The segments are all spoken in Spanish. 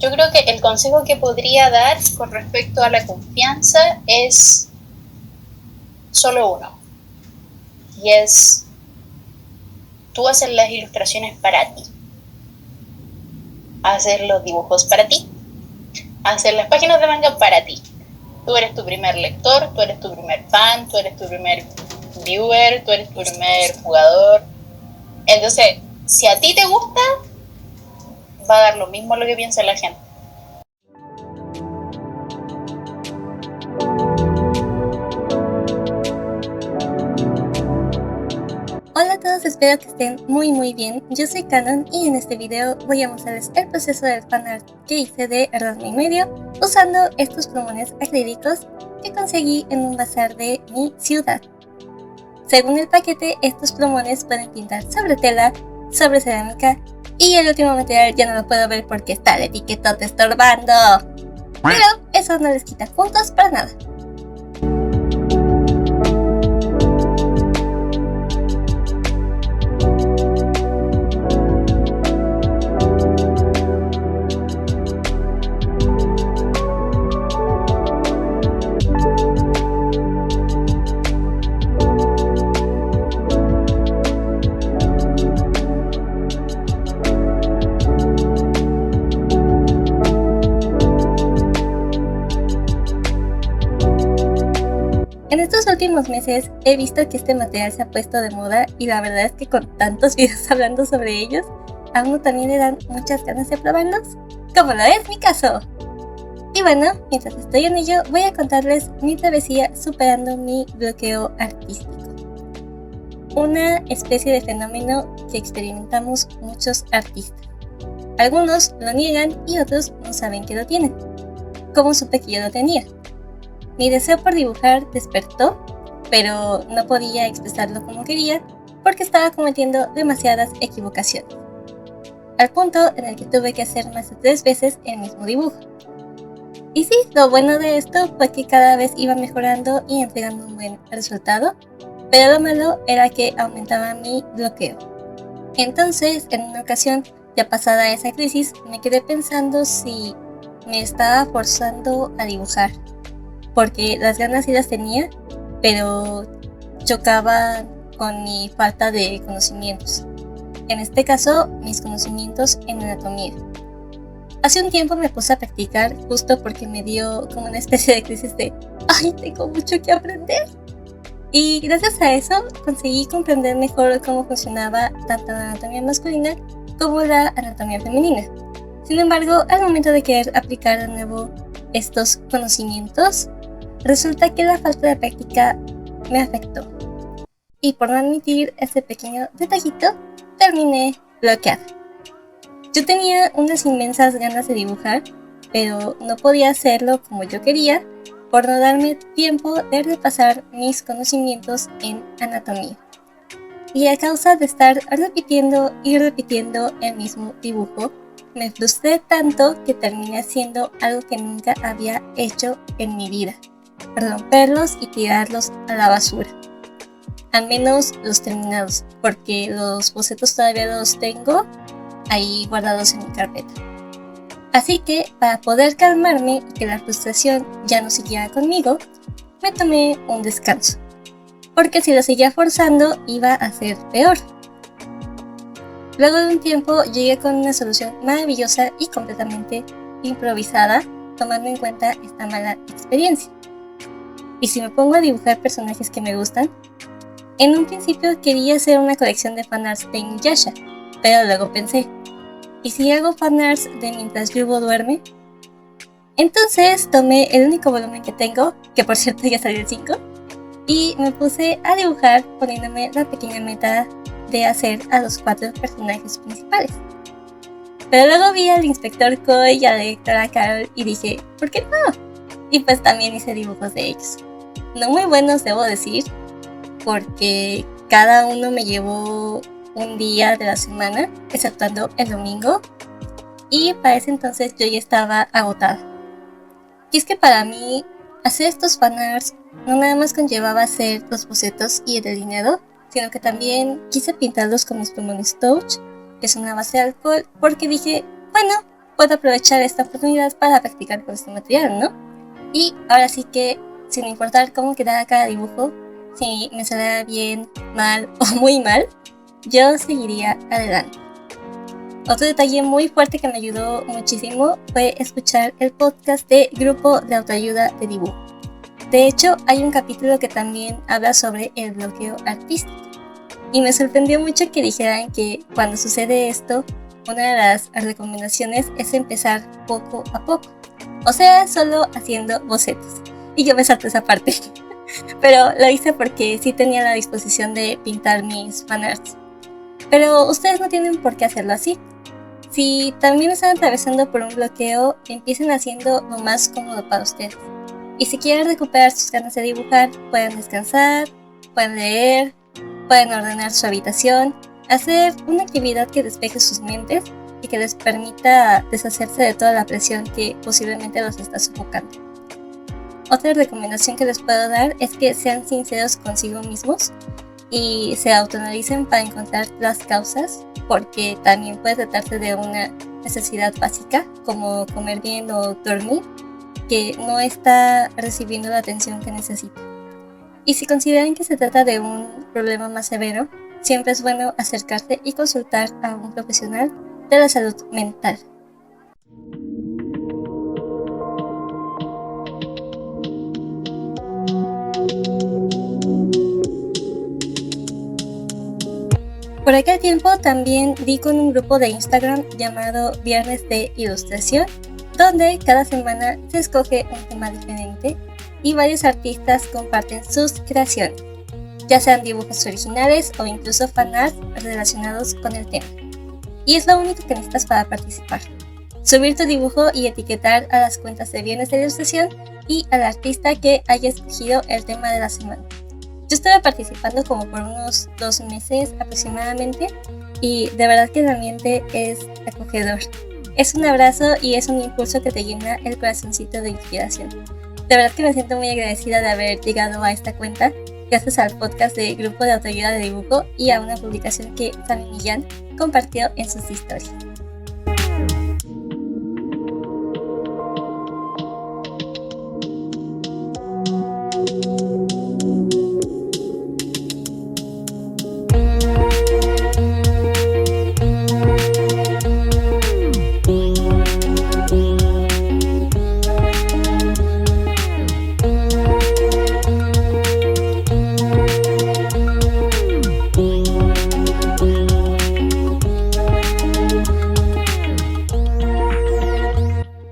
Yo creo que el consejo que podría dar con respecto a la confianza es solo uno. Y es, tú haces las ilustraciones para ti. Hacer los dibujos para ti. Hacer las páginas de manga para ti. Tú eres tu primer lector, tú eres tu primer fan, tú eres tu primer viewer, tú eres tu primer jugador. Entonces, si a ti te gusta, va a dar lo mismo lo que piensa la gente. Hola a todos, espero que estén muy bien. Yo soy Canon y en este video voy a mostrarles el proceso del fanart que hice de Ranma y medio usando estos plumones acrílicos que conseguí en un bazar de mi ciudad. Según el paquete, estos plumones pueden pintar sobre tela, sobre cerámica y el último material ya no lo puedo ver porque está el etiquetote estorbando. Pero eso no les quita puntos para nada. En estos últimos meses he visto que este material se ha puesto de moda y la verdad es que con tantos videos hablando sobre ellos, a uno también le dan muchas ganas de probarlos, como lo es mi caso. Y bueno, mientras estoy en ello, voy a contarles mi travesía superando mi bloqueo artístico. Una especie de fenómeno que experimentamos muchos artistas. Algunos lo niegan y otros no saben que lo tienen. ¿Cómo supe que yo lo tenía? Mi deseo por dibujar despertó, pero no podía expresarlo como quería porque estaba cometiendo demasiadas equivocaciones, al punto en el que tuve que hacer más de 3 veces el mismo dibujo. Y sí, lo bueno de esto fue que cada vez iba mejorando y entregando un buen resultado, pero lo malo era que aumentaba mi bloqueo. Entonces, en una ocasión, ya pasada esa crisis, me quedé pensando si me estaba forzando a dibujar, porque las ganas sí las tenía, pero chocaban con mi falta de conocimientos. En este caso, mis conocimientos en anatomía. Hace un tiempo me puse a practicar justo porque me dio como una especie de crisis de ¡ay, tengo mucho que aprender! Y gracias a eso conseguí comprender mejor cómo funcionaba tanto la anatomía masculina como la anatomía femenina. Sin embargo, al momento de querer aplicar de nuevo estos conocimientos, resulta que la falta de práctica me afectó. Y por no admitir ese pequeño detallito, terminé bloqueada. Yo tenía unas inmensas ganas de dibujar, pero no podía hacerlo como yo quería por no darme tiempo de repasar mis conocimientos en anatomía. Y a causa de estar repitiendo y repitiendo el mismo dibujo, me frustré tanto que terminé haciendo algo que nunca había hecho en mi vida: romperlos y tirarlos a la basura. Al menos los terminados, porque los bocetos todavía los tengo ahí guardados en mi carpeta. Así que, para poder calmarme y que la frustración ya no siguiera conmigo, me tomé un descanso, porque si lo seguía forzando iba a ser peor. Luego de un tiempo llegué con una solución maravillosa y completamente improvisada, tomando en cuenta esta mala experiencia. Y si me pongo a dibujar personajes que me gustan, en un principio quería hacer una colección de fanarts de Inuyasha, pero luego pensé, ¿y si hago fanarts de mientras Yugo duerme? Entonces tomé el único volumen que tengo, que por cierto ya salió el 5, y me puse a dibujar poniéndome la pequeña meta de hacer a los 4 personajes principales. Pero luego vi al inspector Koi y a la directora Carol y dije, ¿por qué no? Y pues también hice dibujos de ellos. No muy buenos, debo decir, porque cada uno me llevó un día de la semana, exceptuando el domingo, y para ese entonces yo ya estaba agotada. Y es que para mí, hacer estos fanarts no nada más conllevaba hacer los bocetos y el delineado, sino que también quise pintarlos con mis plumones Touch, que es una base de alcohol, porque dije, bueno, puedo aprovechar esta oportunidad para practicar con este material, ¿no? Y ahora sí que, sin importar cómo quedara cada dibujo, si me saliera bien, mal o muy mal, yo seguiría adelante. Otro detalle muy fuerte que me ayudó muchísimo fue escuchar el podcast de Grupo de Autoayuda de Dibujo. De hecho, hay un capítulo que también habla sobre el bloqueo artístico. Y me sorprendió mucho que dijeran que cuando sucede esto, una de las recomendaciones es empezar poco a poco. O sea, solo haciendo bocetos. Y yo me salté esa parte. Pero lo hice porque sí tenía la disposición de pintar mis fanarts. Pero ustedes no tienen por qué hacerlo así. Si también están atravesando por un bloqueo, empiecen haciendo lo más cómodo para ustedes. Y si quieren recuperar sus ganas de dibujar, pueden descansar, pueden leer, pueden ordenar su habitación, hacer una actividad que despeje sus mentes y que les permita deshacerse de toda la presión que posiblemente los está sofocando. Otra recomendación que les puedo dar es que sean sinceros consigo mismos y se autoanalicen para encontrar las causas, porque también puede tratarse de una necesidad básica como comer bien o dormir que no está recibiendo la atención que necesita. Y si consideran que se trata de un problema más severo, siempre es bueno acercarse y consultar a un profesional de la salud mental. Por aquel tiempo también di con un grupo de Instagram llamado Viernes de Ilustración, donde cada semana se escoge un tema diferente y varios artistas comparten sus creaciones, ya sean dibujos originales o incluso fanarts relacionados con el tema. Y es lo único que necesitas para participar: subir tu dibujo y etiquetar a las cuentas de Viernes de Ilustración y al artista que haya escogido el tema de la semana. Yo estuve participando como por unos 2 meses aproximadamente y de verdad que el ambiente es acogedor. Es un abrazo y es un impulso que te llena el corazoncito de inspiración. De verdad que me siento muy agradecida de haber llegado a esta cuenta gracias al podcast de Grupo de Autoayuda de Dibujo y a una publicación que Sammy Millán compartió en sus historias.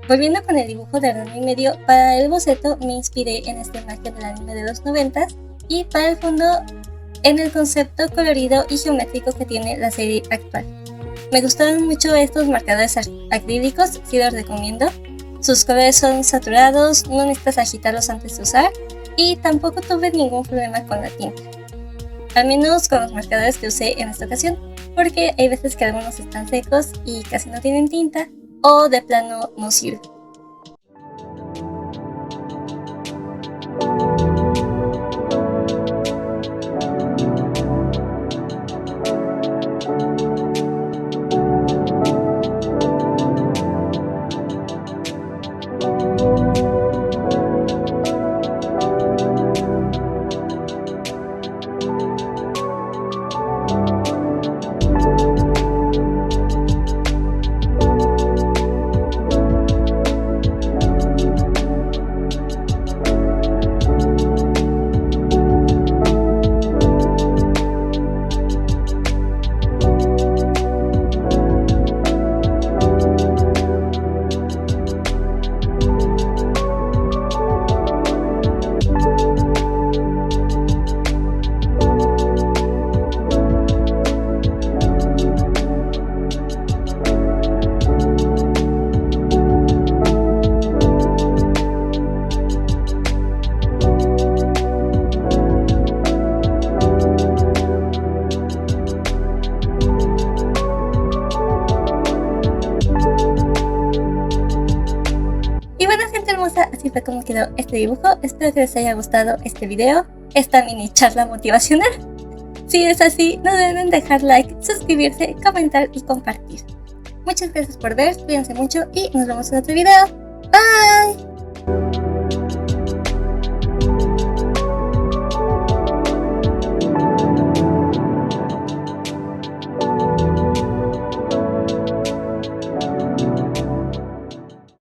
Volviendo con el dibujo de rango y medio, para el boceto me inspiré en esta imagen del anime de los 90 y para el fondo en el concepto colorido y geométrico que tiene la serie actual. Me gustaron mucho estos marcadores acrílicos, sí los recomiendo. Sus colores son saturados, no necesitas agitarlos antes de usar y tampoco tuve ningún problema con la tinta. Al menos con los marcadores que usé en esta ocasión, porque hay veces que algunos están secos y casi no tienen tinta o de plano no sirve. Así fue como quedó este dibujo. Espero que les haya gustado este video, esta mini charla motivacional. Si es así, no deben dejar like, suscribirse, comentar y compartir. Muchas gracias por ver, cuídense mucho y nos vemos en otro video. Bye.